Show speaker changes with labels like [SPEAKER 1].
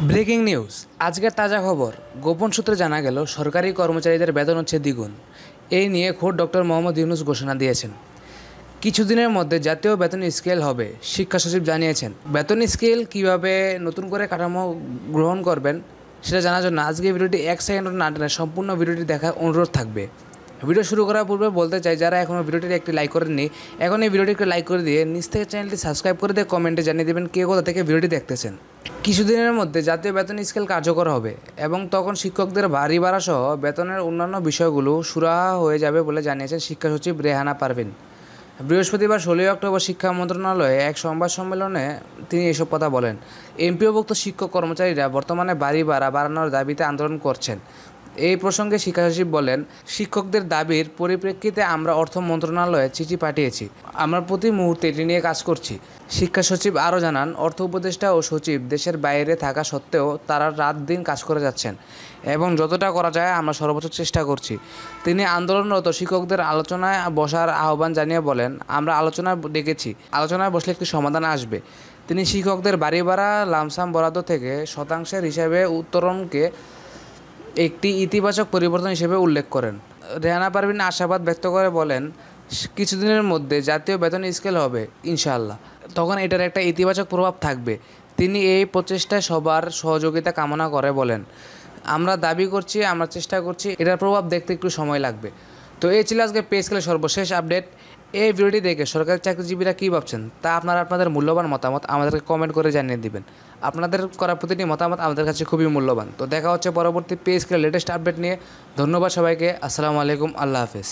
[SPEAKER 1] Breaking news, আজকের তাজা খবর। গোপন সূত্রে জানা গেল সরকারি কর্মচারীদের বেতন হচ্ছে দ্বিগুণ। এই নিয়ে খোদ ডক্টর মোহাম্মদ ইউনূস ঘোষণা দিয়েছেন। কিছুদিনের মধ্যে জাতীয় বেতন স্কেল হবে, শিক্ষা সচিব জানিয়েছেন। বেতন স্কেল কিভাবে নতুন করে কাঠামো গ্রহণ করবেন সেটা জানার জন্য আজকে ভিডিওটি 1 সেকেন্ড না টেনে সম্পূর্ণ ভিডিওটি দেখার অনুরোধ থাকবে। ভিডিও শুরু করার পূর্বে বলতে চাই, যারা এখনও ভিডিওটির একটি লাইক করেননি, এখন এই ভিডিওটি একটি লাইক করে দিয়ে নিচ থেকে চ্যানেলটি সাবস্ক্রাইব করে দিয়ে কমেন্টে জানিয়ে দেবেন কে কোথা থেকে ভিডিওটি দেখতেছেন। কিছুদিনের মধ্যে জাতীয় বেতন স্কেল কার্যকর হবে এবং তখন শিক্ষকদের ভারী ভাড়া সহ বেতনের অন্যান্য বিষয়গুলো সুরাহা হয়ে যাবে বলে জানিয়েছেন শিক্ষা সচিব রেহানা পারভীন। বৃহস্পতিবার 16 অক্টোবর শিক্ষা মন্ত্রণালয়ে এক সংবাদ সম্মেলনে তিনি এসব কথা বলেন। এমপিওভুক্ত শিক্ষক কর্মচারীরা বর্তমানে বাড়ি ভাড়া বাড়ানোর দাবিতে আন্দোলন করছেন। এই প্রসঙ্গে শিক্ষা সচিব বলেন, শিক্ষকদের দাবির পরিপ্রেক্ষিতে আমরা অর্থ মন্ত্রণালয়ে চিঠি পাঠিয়েছি। আমরা প্রতি মুহূর্তে এটি নিয়ে কাজ করছি। শিক্ষা সচিব আরও জানান, অর্থ উপদেষ্টা ও সচিব দেশের বাইরে থাকা সত্ত্বেও তারা রাত দিন কাজ করে যাচ্ছেন এবং যতটা করা যায় আমরা সর্বোচ্চ চেষ্টা করছি। তিনি আন্দোলনরত শিক্ষকদের আলোচনায় বসার আহ্বান জানিয়ে বলেন, আমরা আলোচনায় ডেকেছি, আলোচনায় বসলে একটি সমাধান আসবে। তিনি শিক্ষকদের বাড়ি ভাড়া লামসাম বরাদ্দ থেকে শতাংশের হিসাবে উত্তোলনকে একটি ইতিবাচক পরিবর্তন হিসেবে উল্লেখ করেন। রেহানা পারভীন আশাবাদ ব্যক্ত করে বলেন, কিছুদিনের মধ্যে জাতীয় বেতন স্কেল হবে ইনশাআল্লাহ, তখন এটার একটা ইতিবাচক প্রভাব থাকবে। তিনি এই প্রচেষ্টায় সবার সহযোগিতা কামনা করে বলেন, আমরা দাবি করছি, আমরা চেষ্টা করছি, এটার প্রভাব দেখতে একটু সময় লাগবে। তো এই ছিল আজকে পে স্কেলের সর্বশেষ আপডেট। এই ভিডিওটি দেখে সরকারি চাকরিজীবীরা কী ভাবছেন তা আপনারা আপনাদের মূল্যবান মতামত আমাদেরকে কমেন্ট করে জানিয়ে দিবেন। আপনাদের করা প্রতিটি মতামত আমাদের কাছে খুবই মূল্যবান। তো দেখা হচ্ছে পরবর্তী পে স্কেলের লেটেস্ট আপডেট নিয়ে। ধন্যবাদ সবাইকে। আসসালামু আলাইকুম, আল্লাহ হাফেজ।